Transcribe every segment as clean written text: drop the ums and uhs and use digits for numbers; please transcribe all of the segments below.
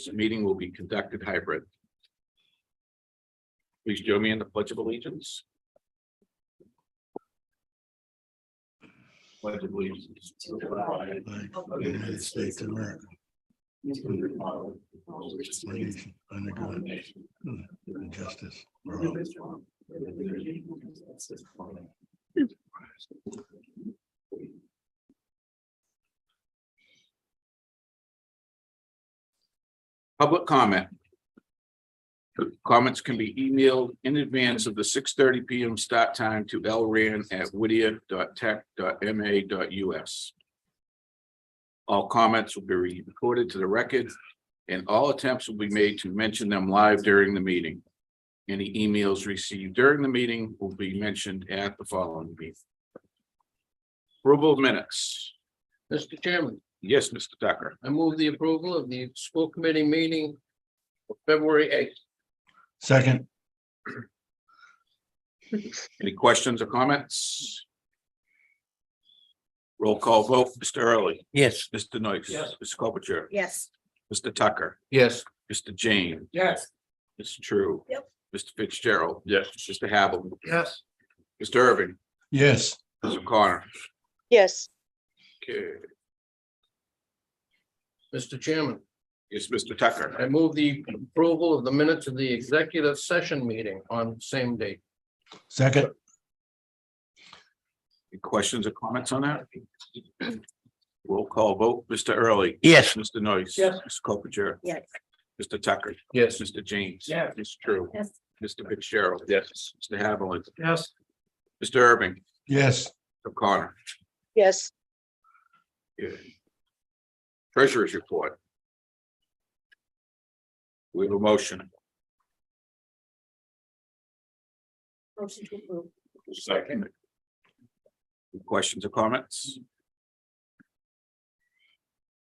This meeting will be conducted hybrid. Please join me in the Pledge of Allegiance. Pledge of Allegiance to the flag of the United States of America. Under God, and justice for all. Public comment. Comments can be emailed in advance of the 6:30 p.m. start time to lran@whittier.tech.ma.us. All comments will be recorded to the record, and all attempts will be made to mention them live during the meeting. Any emails received during the meeting will be mentioned at the following meeting. Approval of minutes. Mr. Chairman, Yes, Mr. Tucker. I move the approval of the school committee meeting of February 8th. Second, Any questions or comments? Roll call vote, Mr. Early, Yes. Mr. Noyce. Yes. Mr. Copicher, Yes. Mr. Tucker, Yes. Mr. James, Yes. Mr. True. Yep. Mr. Fitzgerald. Yes. Mr. Havel, Yes. Mr. Irving, yes, Mr. Connor. Yes. Okay, Mr. Chairman, yes, Mr. Tucker. I move the approval of the minutes of the executive session meeting on the same date. second, Any questions or comments on that? Roll call vote, Mr. Early. Yes. Mr. Noyce. Yes. Mr. Copicher, Yes. Mr. Tucker, Yes. Mr. James. Yes. Mr. True. Yes. Mr. Fitzgerald. Yes. Mr. Haviland, Yes. Mr. Irving, yes, Mr. Connor. Yes. Yeah. Treasurer's report. We have a motion. Motion to approve. Second. Any questions or comments?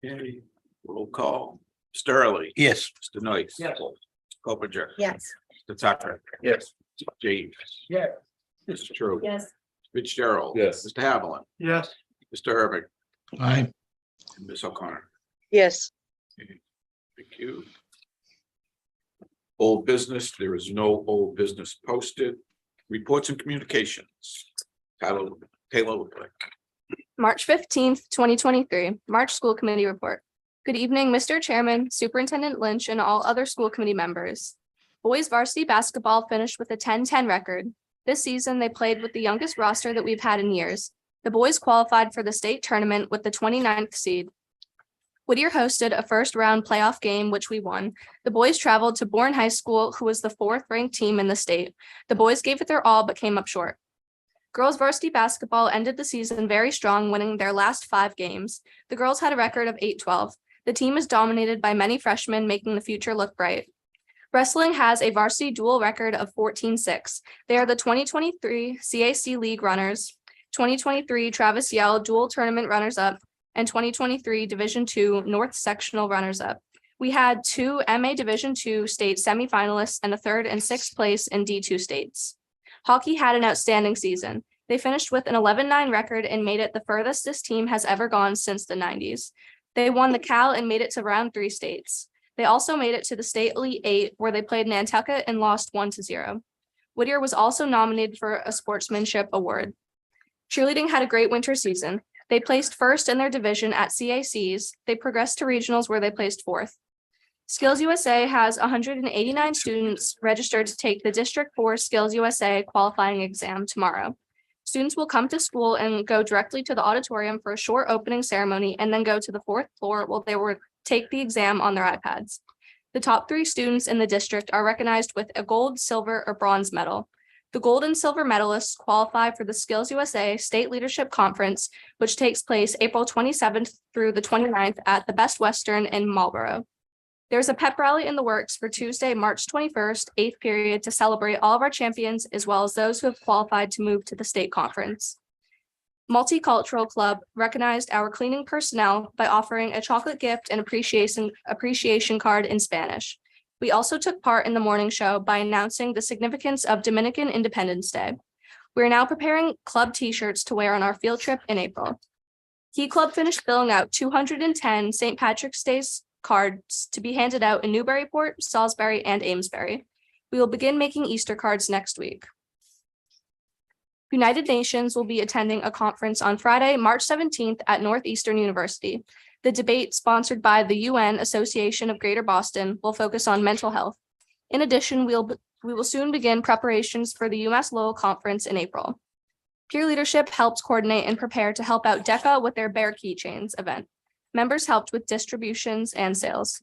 Okay, roll call. Mr. Early. Yes. Mr. Noyce. Yes. Copinger. Yes. Mr. Tucker. Yes. James. Yes. Mr. True. Yes. Fitzgerald. Yes. Mr. Haviland. Yes. Mr. Irving. aye, And Ms. O'Connor. Yes. Thank you. Old business, there is no old business posted. Reports and communications. Taylor Woodley. March 15th, 2023, March School Committee Report. Good evening, Mr. Chairman, Superintendent Lynch, and all other school committee members. Boys varsity basketball finished with a 10-10 record. This season, they played with the youngest roster that we've had in years. The boys qualified for the state tournament with the 29th seed. Whittier hosted a first-round playoff game, which we won. The boys traveled to Bourne High School, who was the 4th-ranked team in the state. The boys gave it their all, but came up short. Girls varsity basketball ended the season very strong, winning their last 5 games. The girls had a record of 8-12. The team is dominated by many freshmen, making the future look bright. Wrestling has a varsity dual record of 14-6. They are the 2023 CAC League runners, 2023 Travis Yell dual tournament runners-up, and 2023 Division II North Sectional runners-up. We had 2 MA Division II state semifinalists and a 3rd and 6th place in D2 states. Hockey had an outstanding season. They finished with an 11-9 record and made it the furthest this team has ever gone since the 90s. They won the Cal and made it to round 3 states. They also made it to the state Elite 8, where they played Nantucket and lost 1-0. Whittier was also nominated for a sportsmanship award. Cheerleading had a great winter season. They placed first in their division at CACs. They progressed to regionals where they placed 4th. Skills USA has 189 students registered to take the District 4 Skills USA qualifying exam tomorrow. Students will come to school and go directly to the auditorium for a short opening ceremony and then go to the 4th floor while they will take the exam on their iPads. The top 3 students in the district are recognized with a gold, silver, or bronze medal. The gold and silver medalists qualify for the Skills USA State Leadership Conference, which takes place April 27th through the 29th at the Best Western in Marlborough. There's a pep rally in the works for Tuesday, March 21st, 8th period, to celebrate all of our champions, as well as those who have qualified to move to the state conference. Multicultural Club recognized our cleaning personnel by offering a chocolate gift and appreciation card in Spanish. We also took part in the morning show by announcing the significance of Dominican Independence Day. We are now preparing club t-shirts to wear on our field trip in April. Key Club finished filling out 210 St. Patrick's Day cards to be handed out in Newburyport, Salisbury, and Amesbury. We will begin making Easter cards next week. United Nations will be attending a conference on Friday, March 17th at Northeastern University. The debate, sponsored by the UN Association of Greater Boston, will focus on mental health. In addition, we will soon begin preparations for the UMass Lowell Conference in April. Peer Leadership helped coordinate and prepare to help out DECA with their Bear Keychains event. Members helped with distributions and sales.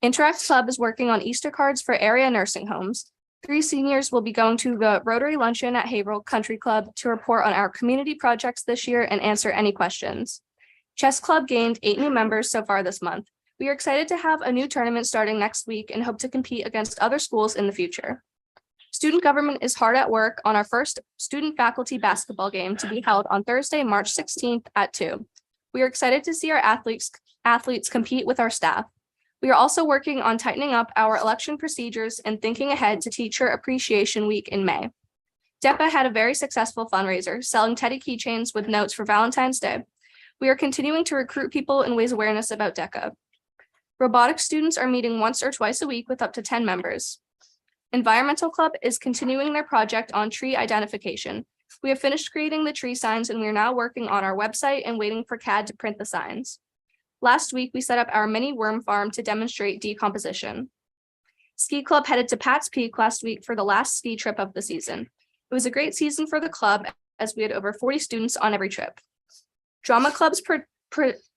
Interact Club is working on Easter cards for area nursing homes. 3 seniors will be going to the Rotary Luncheon at Haverhill Country Club to report on our community projects this year and answer any questions. Chess Club gained 8 new members so far this month. We are excited to have a new tournament starting next week and hope to compete against other schools in the future. Student government is hard at work on our first student faculty basketball game to be held on Thursday, March 16th at 2. We are excited to see our athletes compete with our staff. We are also working on tightening up our election procedures and thinking ahead to Teacher Appreciation Week in May. DEPA had a very successful fundraiser, selling Teddy keychains with notes for Valentine's Day. We are continuing to recruit people and raise awareness about DECA. Robotics students are meeting once or twice a week with up to 10 members. Environmental Club is continuing their project on tree identification. We have finished creating the tree signs and we are now working on our website and waiting for CAD to print the signs. Last week, we set up our mini worm farm to demonstrate decomposition. Ski Club headed to Pat's Peak last week for the last ski trip of the season. It was a great season for the club as we had over 40 students on every trip. Drama Club's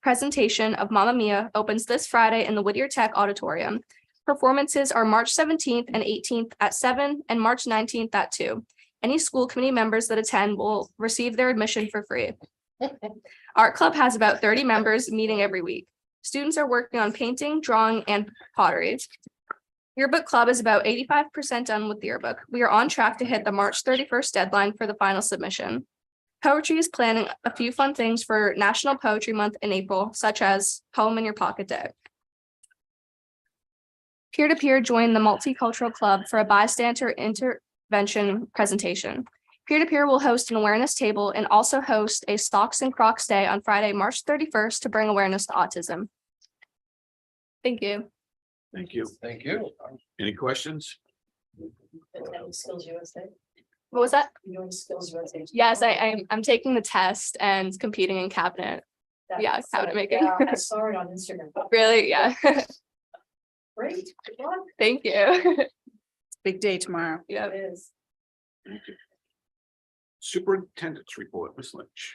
presentation of Mamma Mia opens this Friday in the Whittier Tech Auditorium. Performances are March 17th and 18th at 7 and March 19th at 2. Any school committee members that attend will receive their admission for free. Art Club has about 30 members meeting every week. Students are working on painting, drawing, and pottery. Yearbook Club is about 85% done with the yearbook. We are on track to hit the March 31st deadline for the final submission. Poetry is planning a few fun things for National Poetry Month in April, such as Poem in Your Pocket Day. Peer-to-Peer joined the Multicultural Club for a bystander intervention presentation. Peer-to-Peer will host an awareness table and also host a Socks and Crocs Day on Friday, March 31st to bring awareness to autism. Thank you. Thank you. Thank you. Any questions? Skills USA. What was that? You're doing Skills USA. Yes, I'm taking the test and competing in cabinet. Yeah, cabinet making. Yeah, I saw it on Instagram. Really? Yeah. Great. Good luck. Thank you. Big day tomorrow. Yeah. It is. Thank you. Superintendent's report, Ms. Lynch.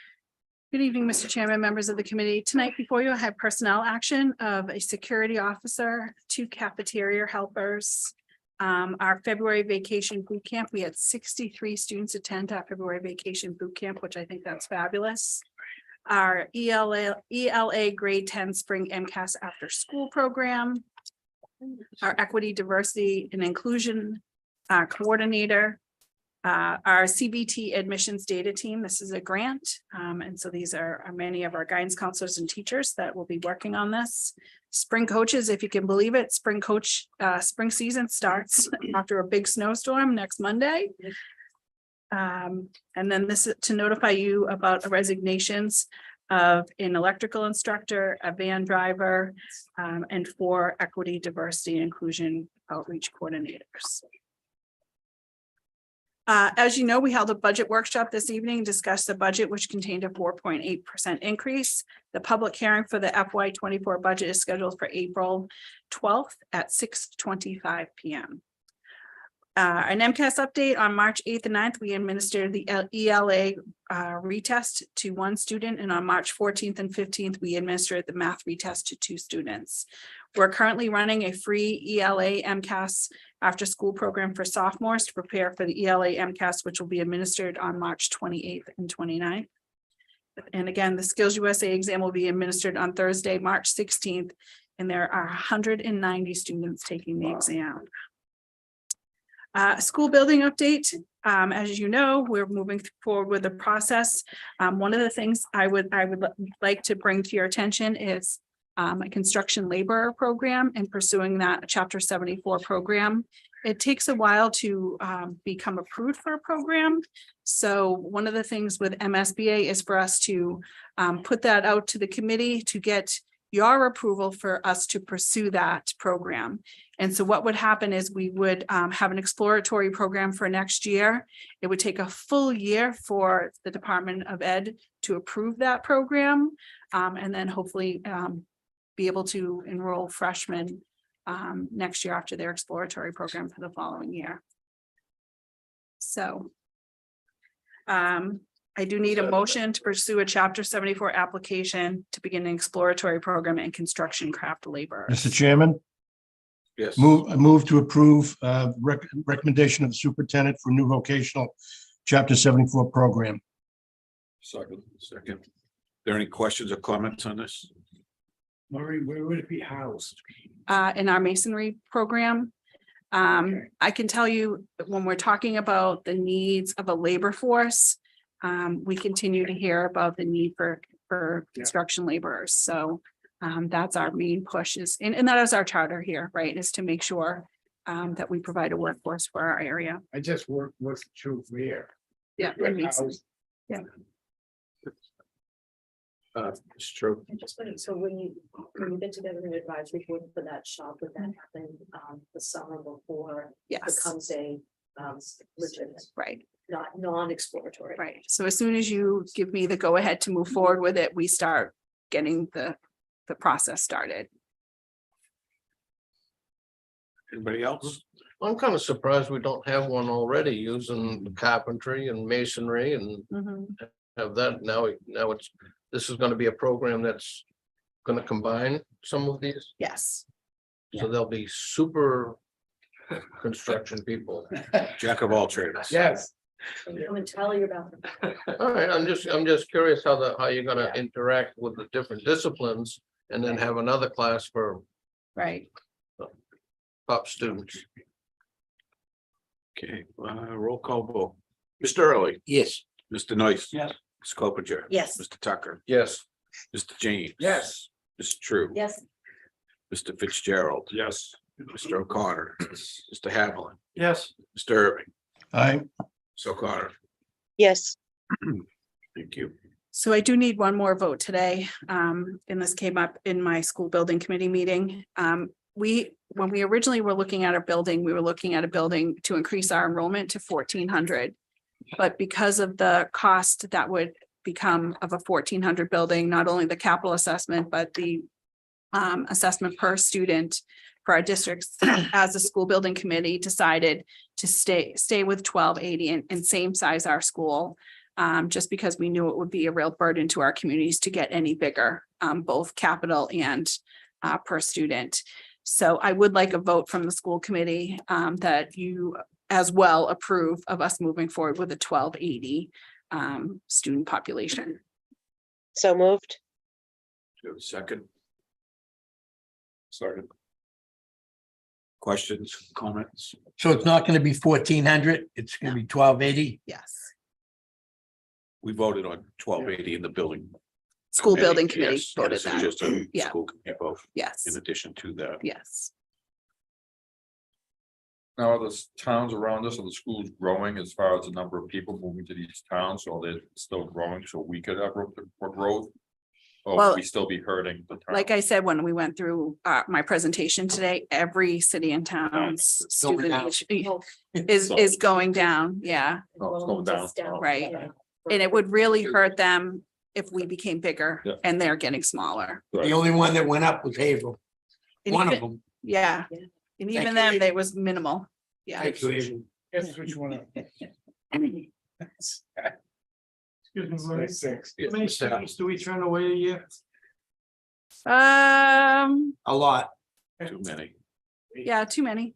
Good evening, Mr. Chairman, members of the committee. Tonight before you, I have personnel action of a security officer, 2 cafeteria helpers. Our February vacation boot camp, we had 63 students attend our February vacation boot camp, which I think that's fabulous. Our ELA grade 10 spring MCAS after school program. Our equity, diversity and inclusion coordinator. Our CBT admissions data team, this is a grant. And so these are many of our guidance counselors and teachers that will be working on this. Spring coaches, if you can believe it, spring season starts after a big snowstorm next Monday. And then this is to notify you about resignations of an electrical instructor, a van driver, and 4 equity, diversity, and inclusion outreach coordinators. As you know, we held a budget workshop this evening, discussed the budget, which contained a 4.8% increase. The public hearing for the FY24 budget is scheduled for April 12th at 6:25 p.m. An MCAS update on March 8th and 9th, we administered the ELA retest to 1 student, and on March 14th and 15th, we administered the math retest to 2 students. We're currently running a free ELA MCAS after school program for sophomores to prepare for the ELA MCAS, which will be administered on March 28th and 29th. And again, the Skills USA exam will be administered on Thursday, March 16th, and there are 190 students taking the exam. School building update. As you know, we're moving forward with the process. One of the things I would like to bring to your attention is a construction laborer program and pursuing that Chapter 74 program. It takes a while to become approved for a program. So one of the things with MSBA is for us to put that out to the committee to get your approval for us to pursue that program. And so what would happen is we would have an exploratory program for next year. It would take a full year for the Department of Ed to approve that program. And then hopefully be able to enroll freshmen next year after their exploratory program for the following year. So I do need a motion to pursue a Chapter 74 application to begin an exploratory program in construction craft labor. Mr. Chairman, Yes. I move to approve recommendation of the superintendent for new vocational chapter 74 program. Second. There any questions or comments on this? Maureen, where would it be housed? In our masonry program. I can tell you that when we're talking about the needs of a labor force, we continue to hear about the need for construction laborers. So that's our main push and that is our charter here, right, is to make sure that we provide a workforce for our area. I just worked with two here. Yeah. in masonry. It's true. I'm just wondering, so when you've been together in an advisory board for that shop, would that happen the summer before it Yes, becomes a legitimate, right, not non-exploratory? right. So as soon as you give me the go ahead to move forward with it, we start getting the process started. Anybody else? I'm kind of surprised we don't have one already using carpentry and masonry and have that now. This is going to be a program that's going to combine some of these. Yes, So there'll be super construction people. Jack of all trades. Yes. Come and tell you about them. All right, I'm just curious how you're gonna interact with the different disciplines and then have another class for right. top students. Okay, roll call vote. Mr. Early, Yes. Mr. Noyce. Yes. Ms. Coppinger. Yes. Mr. Tucker, Yes. Mr. James. Yes. Mr. True. Yes. Mr. Fitzgerald. Yes. Mr. O'Connor. Mr. Havlin. Yes. Mr. Irving. Aye. Ms. O'Connor. yes, Thank you. So I do need one more vote today. And this came up in my school building committee meeting. When we originally were looking at a building, we were looking at a building to increase our enrollment to 1,400. But because of the cost that would become of a 1,400 building, not only the capital assessment, but the assessment per student for our districts, as a school building committee decided to stay with 1,280 and same size our school. Just because we knew it would be a real burden to our communities to get any bigger, both capital and per student. So I would like a vote from the school committee that you as well approve of us moving forward with a 1,280 student population. so moved, Do you have a second? Second. Questions, comments? So it's not gonna be 1,400, it's gonna be 1,280. Yes. We voted on 1280 in the building. School building committee Yes, voted this is that. just a Yeah. school committee vote Yes, in addition to that. yes. Now, are the towns around us, are the schools growing as far as the number of people moving to these towns, so they're still growing, so we could have room for growth? Or Well, would we still be hurting the town? Like I said, when we went through my presentation today, every city and town's going down. student is going down, yeah. Oh, it's going Enrollment is down. Right. yeah. And it would really hurt them if we became bigger Yeah. and they're getting smaller. The only one that went up was Haverhill, And one of even- them. Yeah, Yeah. and Thank even you. then, they was minimal, yeah. Thank you, Haverhill. Guess which one? Excuse me, Lori. Yes, How many Mr. students do we turn away a year? A lot. Too many. Yeah, too many.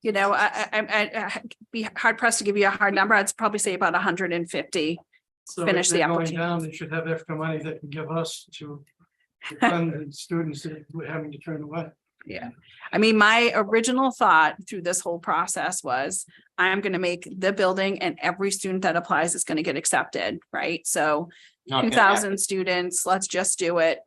You know, I'd be hard pressed to give you a hard number. I'd probably say about 150. So if Finish the they're going application. down, they should have extra money they can give us to fund the students that we're having to turn away. Yeah, I mean, my original thought through this whole process was I'm gonna make the building and every student that applies is gonna get accepted, right? So Not gonna 2,000 students, let's just do it.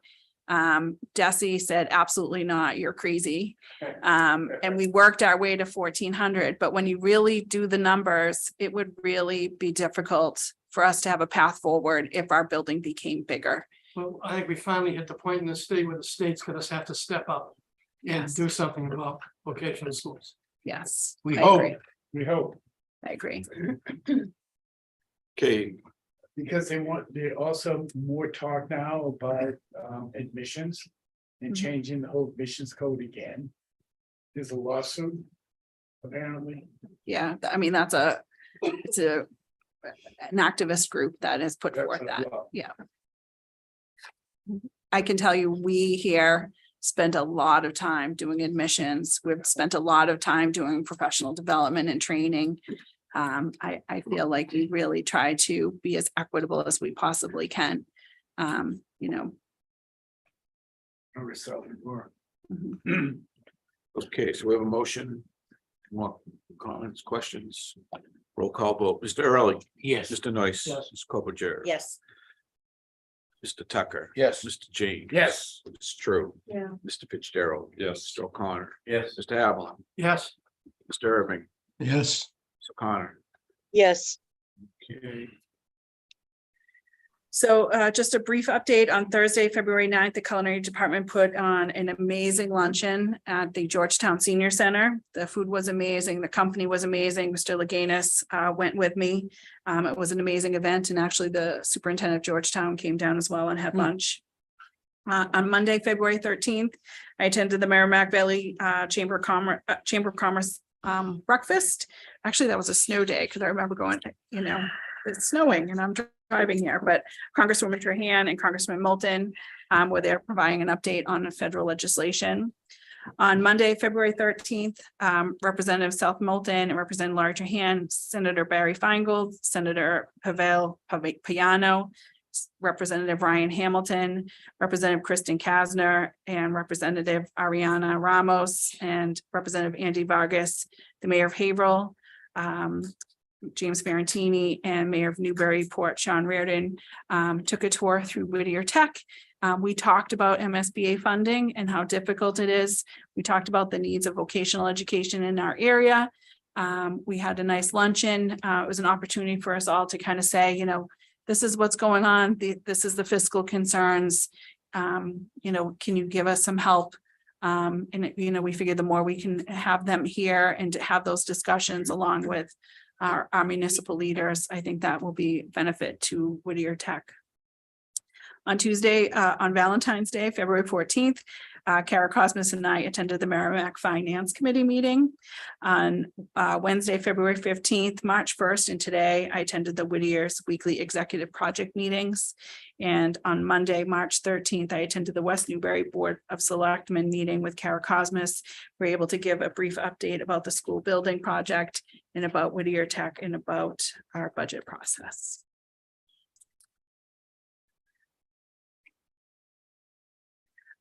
Desi said, absolutely not, you're crazy. And we worked our way to 1,400, but when you really do the numbers, it would really be difficult for us to have a path forward if our building became bigger. Well, I think we finally hit the point in the state where the state's gonna have to step up and Yes. do something about vocational schools. Yes. We I hope. agree. We hope. I agree. Okay, Because they also more talk now about admissions and Mhm. changing the whole admissions code again. There's a lawsuit. Apparently, Yeah, I mean, it's an activist group that has put That's forth a that. law. Yeah. I can tell you, we here spend a lot of time doing admissions. We've spent a lot of time doing professional development and training. I feel like we really try to be as equitable as we possibly can. You know. never saw it before. Mhm. okay, so we have a motion. More comments, questions? Roll call vote. Mr. Early. Yes. Mr. Noyce. Yes. Ms. Copager. Yes. Mr. Tucker. Yes. Mr. James. Yes. It's true. Yeah. Mr. Fitzgerald. Yes. Mr. O'Connor. Yes. Mr. Havlin. Yes, Mr. Irving. Yes. Mr. O'Connor. Yes. Okay. So just a brief update on Thursday, February 9th, the culinary department put on an amazing luncheon at the Georgetown Senior Center. The food was amazing. The company was amazing. Mr. Leganis went with me. It was an amazing event, and actually the superintendent of Georgetown came down as well and had lunch. On Monday, February 13th, I attended the Merrimack Valley Chamber of Commerce breakfast. Actually, that was a snow day because I remember going, it's snowing and I'm driving here, but Congresswoman Trahan and Congressman Moulton were there providing an update on the federal legislation. On Monday, February 13th, Representative South Moulton and Representative Laura Trahan, Senator Barry Feingold, Senator Pavel Payano, Representative Ryan Hamilton, Representative Kristen Kasner, and Representative Ariana Ramos, and Representative Andy Vargas, the Mayor of Haverhill, James Ferrantini, and Mayor of Newburyport, Sean Reardon, took a tour through Whittier Tech. We talked about MSBA funding and how difficult it is. We talked about the needs of vocational education in our area. We had a nice luncheon. It was an opportunity for us all to kind of say, this is what's going on. This is the fiscal concerns. Can you give us some help? And we figured the more we can have them here and to have those discussions along with our municipal leaders, I think that will be benefit to Whittier Tech. On Tuesday, on Valentine's Day, February 14th, Kara Cosmas and I attended the Merrimack Finance Committee meeting. On Wednesday, February 15th, March 1st, and today I attended the Whittier's weekly executive project meetings. And on Monday, March 13th, I attended the West Newbury Board of Selectmen meeting with Kara Cosmas. We're able to give a brief update about the school building project and about Whittier Tech and about our budget process.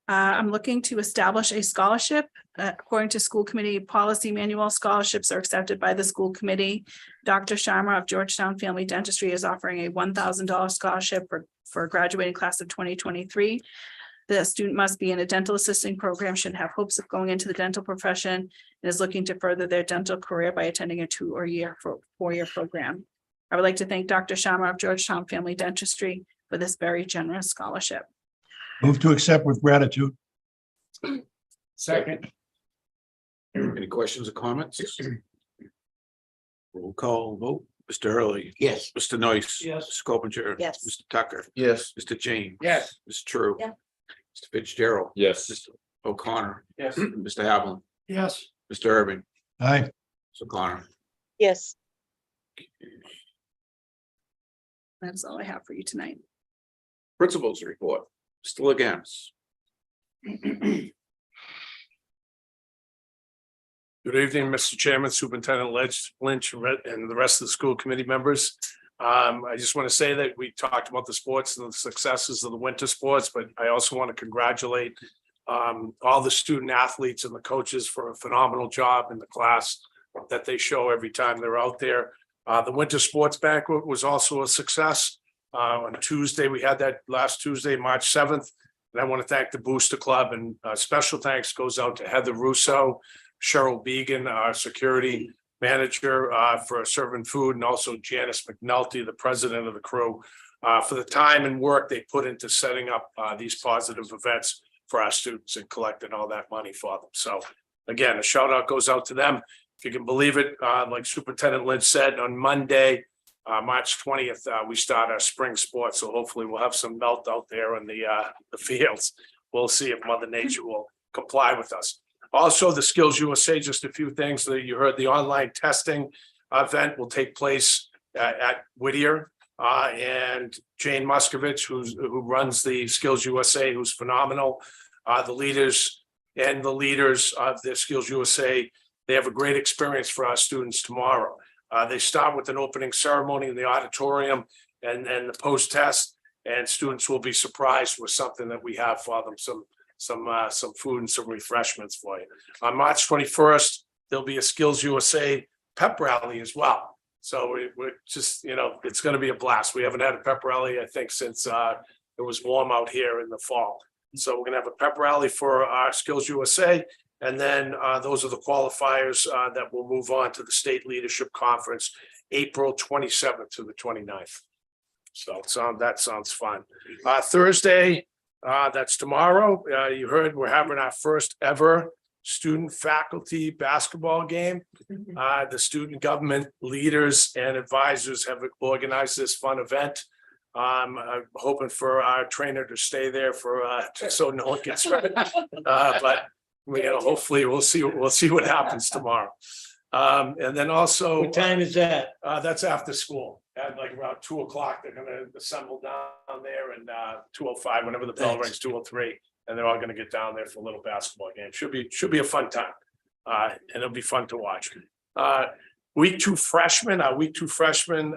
I'm looking to establish a scholarship. According to school committee policy manual, scholarships are accepted by the school committee. Dr. Sharma of Georgetown Family Dentistry is offering a $1,000 scholarship for a graduating class of 2023. The student must be in a dental assisting program, should have hopes of going into the dental profession, and is looking to further their dental career by attending a 4-year program. I would like to thank Dr. Sharma of Georgetown Family Dentistry for this very generous scholarship. Move to accept with gratitude. Second, Any questions or comments? Roll call vote. Mr. Early. Yes. Mr. Noyce. Yes. Ms. Copinger. Yes. Mr. Tucker. Yes. Mr. James. yes. Mr. True. Yeah. Mr. Fitzgerald. Yes. Mr. O'Connor. yes, Mr. Havlin. yes, Mr. Irving. Aye. Mr. O'Connor. Yes. That's all I have for you tonight. Principals report. Mr. Leganis. Good evening, Mr. Chairman, Superintendent Lynch, and the rest of the school committee members. I just want to say that we talked about the sports and the successes of the winter sports, but I also want to congratulate all the student athletes and the coaches for a phenomenal job in the class that they show every time they're out there. The winter sports banquet was also a success. On Tuesday, we had that last Tuesday, March 7th. And I want to thank the Booster Club, and special thanks goes out to Heather Russo, Cheryl Began, our security manager, for serving food, and also Janice McNulty, the president of the crew. for the time and work they put into setting up these positive events for our students and collecting all that money for them. So again, a shout out goes out to them. If you can believe it, like Superintendent Lynch said, on Monday, March 20th, we start our spring sports. So hopefully we'll have some melt out there in the fields. We'll see if Mother Nature will comply with us. Also, the Skills USA, just a few things that you heard, the online testing event will take place at Whittier. And Jane Muskovich, who runs the Skills USA, who's phenomenal. The leaders of the Skills USA, they have a great experience for our students tomorrow. They start with an opening ceremony in the auditorium and the post-test, and students will be surprised with something that we have for them, some food and some refreshments for you. On March 21st, there'll be a Skills USA pep rally as well. So we're just, it's going to be a blast. We haven't had a pep rally, I think, since it was warm out here in the fall. So we're going to have a pep rally for our Skills USA. And then those are the qualifiers that will move on to the State Leadership Conference, April 27th to the 29th. So that sounds fun. Thursday, that's tomorrow. You heard we're having our first ever student faculty basketball game. The student government leaders and advisors have organized this fun event. I'm hoping for our trainer to stay there for so no one gets hurt. But hopefully we'll see what happens tomorrow. And then also, What time is that? that's after school at like around 2:00. They're gonna assemble down there, and 2:05, whenever the bell rings, 2:03, and they're all gonna get down there for a little basketball game. Should be a fun time. And it'll be fun to watch. Week two freshmen,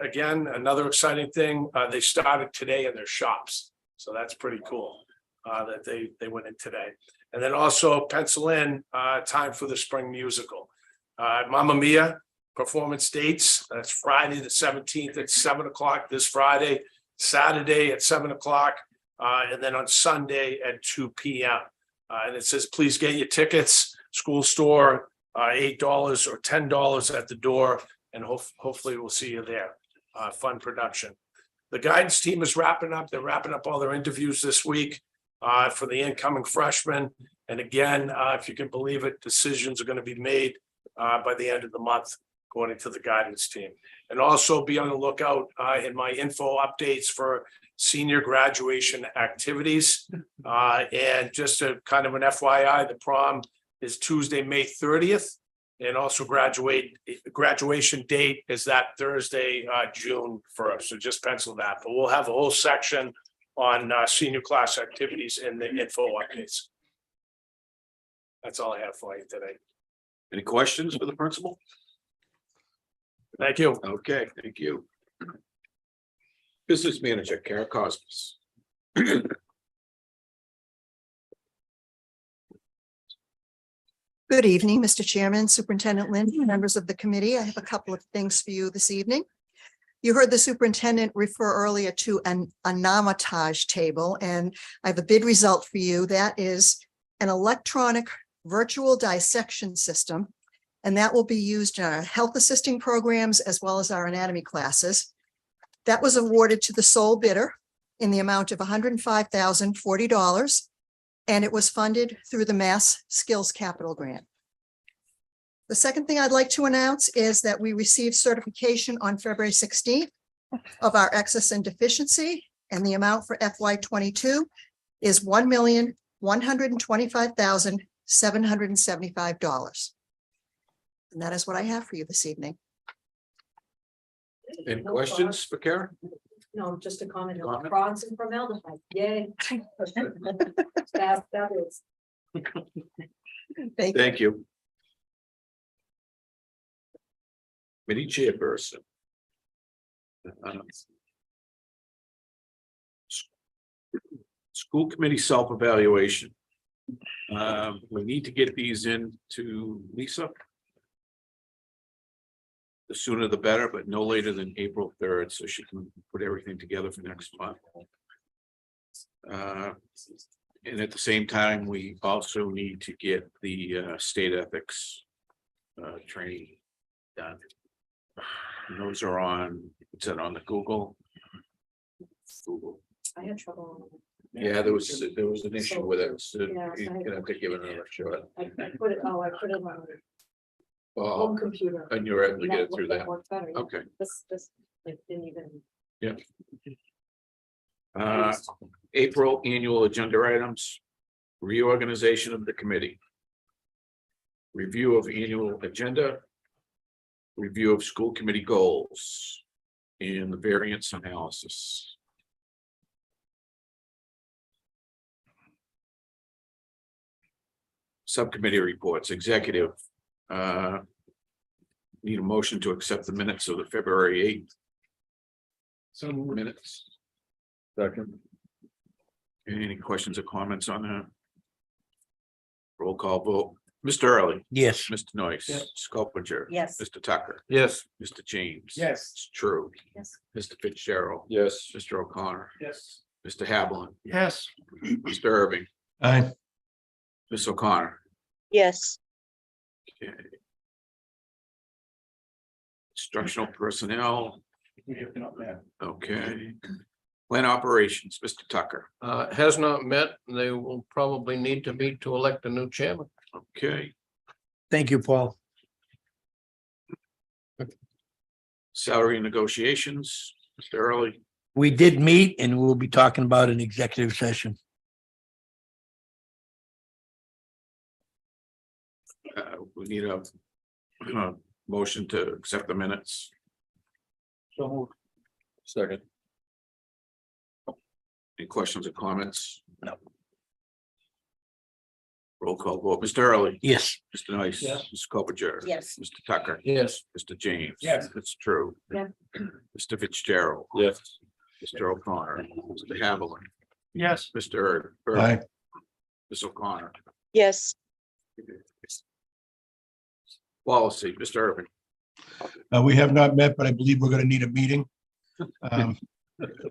again, another exciting thing. They started today in their shops. So that's pretty cool that they went in today. And then also pencil in time for the spring musical. Mamma Mia performance dates. That's Friday the 17th at 7:00 this Friday, Saturday at 7:00, and then on Sunday at 2 p.m. And it says, please get your tickets, school store, $8 or $10 at the door, and hopefully we'll see you there. Fun production. The guidance team is wrapping up. They're wrapping up all their interviews this week for the incoming freshmen. And again, if you can believe it, decisions are going to be made by the end of the month, according to the guidance team. And also be on the lookout in my info updates for senior graduation activities. And just a kind of an FYI, the prom is Tuesday, May 30th. And also graduation date is that Thursday, June 1st. So just pencil that. But we'll have a whole section on senior class activities in the info updates. That's all I have for you today. Any questions for the principal? Thank you. Okay, thank you. Business manager, Kara Cosmos. Good evening, Mr. Chairman, Superintendent Lynch, members of the committee. I have a couple of things for you this evening. You heard the superintendent refer earlier to a nomatage table, and I have a bid result for you. That is an electronic virtual dissection system, and that will be used in our health assisting programs as well as our anatomy classes. That was awarded to the sole bidder in the amount of $105,040. And it was funded through the Mass Skills Capital Grant. The second thing I'd like to announce is that we received certification on February 16th of our excess and deficiency, and the amount for FY22 is $1,125,775. And that is what I have for you this evening. Any questions for Kara? No, just a comment on Comment? frogs and formaldehyde. Yay. That is. Thank you. Committee chairperson. School committee self-evaluation. We need to get these in to Lisa. The sooner the better, but no later than April 3rd, so she can put everything together for next month. And at the same time, we also need to get the state ethics training done. And those are on, it's on the Google. I had trouble. Yeah, there was an issue with it. So Yeah, you're gonna have to give it another shot. I put it on my Oh, home computer. and you were able to get it That through that that. worked better. yeah. Okay. This, like, didn't even. April annual agenda items. Reorganization of the committee. Review of annual agenda. Review of school committee goals. And the variance analysis. Subcommittee reports, executive. Need a motion to accept the minutes of the February 8th So minutes. Second. Any questions or comments on that? Roll call vote. Mr. Early, Yes. Mr. Noyce, Yes. Sculptor. Yes. Mr. Tucker, Yes. Mr. James. Yes. It's true. Yes. Mr. Fitzgerald. Yes. Mr. O'Connor, Yes. Mr. Havlin, Yes. Mr. Irving, Aye. Ms. O'Connor. yes, Okay. Instructional personnel, We have not met. okay. Plan operations, Mr. Tucker, Has not met. They will probably need to meet to elect a new chairman. okay. Thank you, Paul. Salary negotiations, Mr. Early, We did meet and we'll be talking about an executive session. we need a motion to accept the minutes. So moved. Second. Any questions or comments? No. Roll call vote, Mr. Early, Yes. Mr. Nice. Yes. Mr. Copinger. Yes. Mr. Tucker. Yes. Mr. James. Yes. It's true. Yeah. Mr. Fitzgerald. Yes. Mr. O'Connor. Mr. Havlin. Yes. Mr. Aye. Ms. O'Connor. yes, Policy, Mr. Irving. We have not met, but I believe we're going to need a meeting.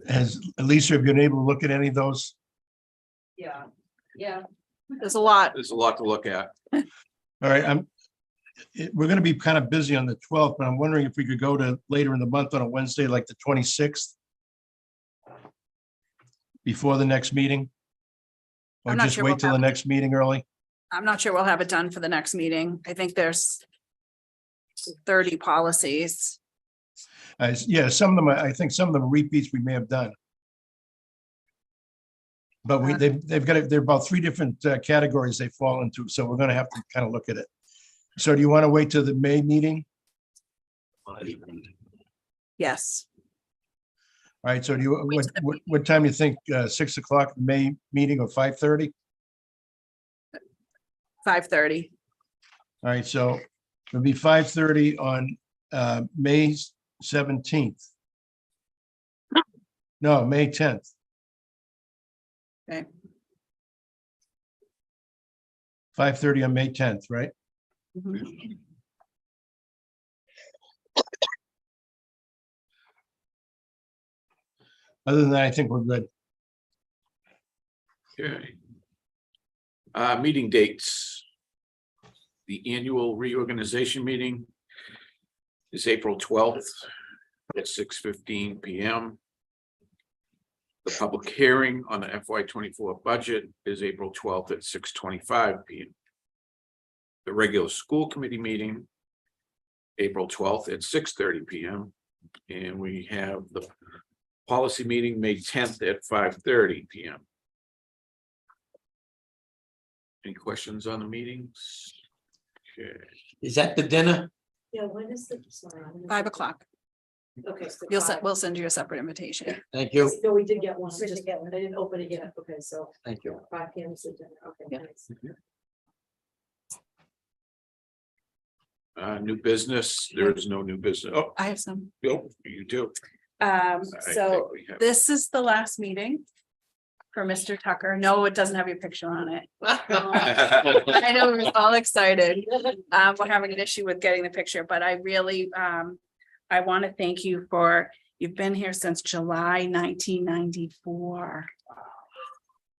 Has Lisa, have you been able to look at any of those? Yeah, yeah. There's a lot. There's a lot to look at. All right, we're going to be kind of busy on the 12th, but I'm wondering if we could go to later in the month on a Wednesday, like the 26th. Before the next meeting. Or I'm not just sure wait we'll till the have- next meeting early. I'm not sure we'll have it done for the next meeting. I think there's 30 policies. Yeah, some of them, I think some of them are repeats we may have done. But they're about three different categories they fall into, so we're gonna have to kind of look at it. So do you want to wait till the May meeting? Yes. All right, so do you, what time you think, 6 o'clock, May meeting or 5:30? 5:30. All right, so it'll be 5:30 on May 17th. No, May 10th. Okay. 5:30 on May 10th, right? Mhm. Other than that, I think we're good. Okay. Meeting dates. The annual reorganization meeting is April 12th at 6:15 PM. The public hearing on the FY 24 budget is April 12th at 6:25 PM. The regular school committee meeting, April 12th at 6:30 PM. And we have the policy meeting, May 10th at 5:30 PM. Any questions on the meetings? Okay, Is that the dinner? Yeah, when is the, sorry. 5 o'clock. Okay. so We'll send you a separate invitation. Thank you. No, we did get one. I just I didn't open it yet. Okay, so Thank you. 5 PM is the dinner. Okay, Yeah. thanks. new business, there is no new business. Oh, I have some. you do. I think So we have- this is the last meeting for Mr. Tucker. No, it doesn't have your picture on it. I know we're all excited. We're having an issue with getting the picture, but I really, I want to thank you for, you've been here since July 1994.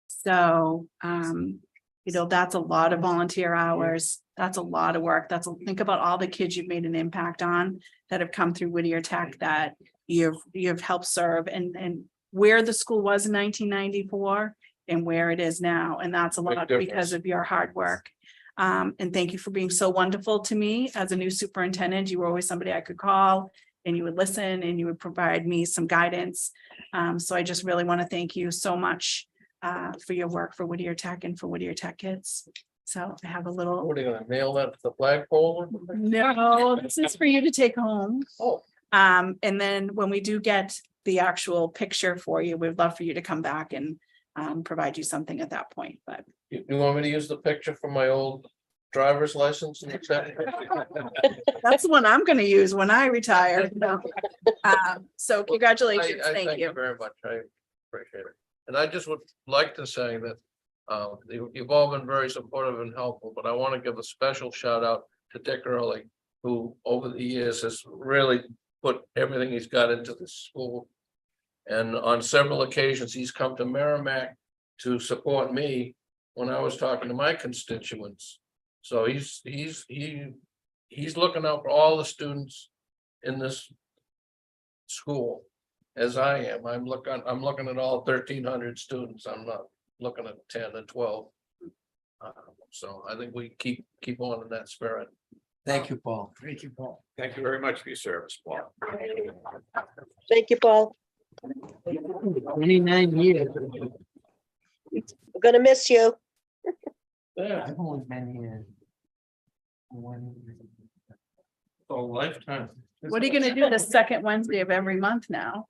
So, that's a lot of volunteer hours. That's a lot of work. Think about all the kids you've made an impact on that have come through Whittier Tech that you've helped serve and where the school was in 1994 and where it is now. And that's a Big lot difference. because of your hard work. And thank you for being so wonderful to me as a new superintendent. You were always somebody I could call and you would listen and you would provide me some guidance. So I just really want to thank you so much for your work for Whittier Tech and for Whittier Tech Kids. So I have a little, What are you gonna nail that to the flagpole? no, this is for you to take home. Oh. And then when we do get the actual picture for you, we'd love for you to come back and provide you something at that point, but You want me to use the picture from my old driver's license? And accept it? that's the one I'm gonna use when I retire. No. So congratulations, I thank you. very much. I appreciate it. And I just would like to say that you've all been very supportive and helpful, but I want to give a special shout out to Dick Early, who over the years has really put everything he's got into the school. And on several occasions, he's come to Merrimack to support me when I was talking to my constituents. So he's looking out for all the students in this school as I am. I'm looking at all 1,300 students. I'm not looking at 10 and 12. So I think we keep on in that spirit. Thank you, Paul. Thank you, Paul. Thank you very much for your service, Paul. Thank you, Paul. 29 years. We're gonna miss you. Yeah, I've only been here. a lifetime. What are you gonna do the second Wednesday of every month now?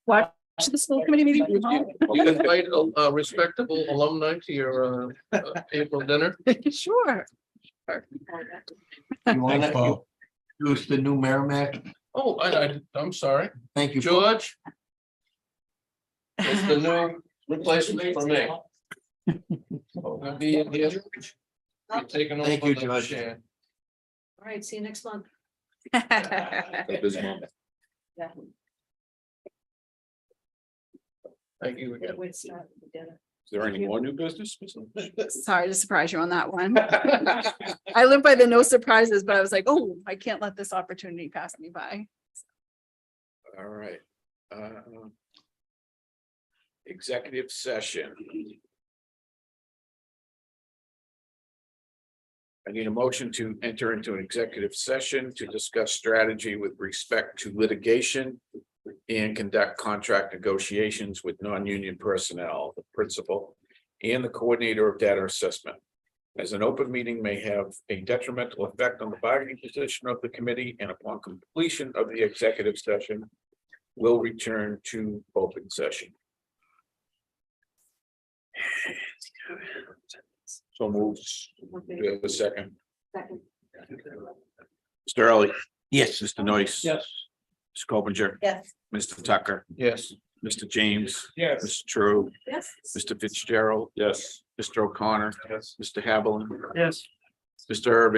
Watch the school committee meeting from home? You invite a respectable alumni to your April dinner. Sure. You want Thanks, to Paul. introduce the new Merrimack? Oh, I'm sorry, Thank you. George. It's the new replacement for me. We'll be in here. Be taking Thank over you, the George. chair. All right, see you next month. Busy moment. Yeah. Thank you again. We'd start with dinner. Is there any more new business? Sorry to surprise you on that one. I live by the no surprises, but I was like, oh, I can't let this opportunity pass me by. All right. Executive session. I need a motion to enter into an executive session to discuss strategy with respect to litigation and conduct contract negotiations with non-union personnel, the principal, and the coordinator of data assessment. As an open meeting may have a detrimental effect on the bargaining position of the committee, and upon completion of the executive session, will return to open session. So moves. Do we have a second? Second. Mr. Early, Yes. Mr. Noyce. Yes. Ms. Copinger, Yes. Mr. Tucker, Yes. Mr. James, Yes. Mr. True, Yes. Mr. Fitzgerald. Yes. Mr. O'Connor. Yes. Mr. Haviland, Yes. Mr. Irving.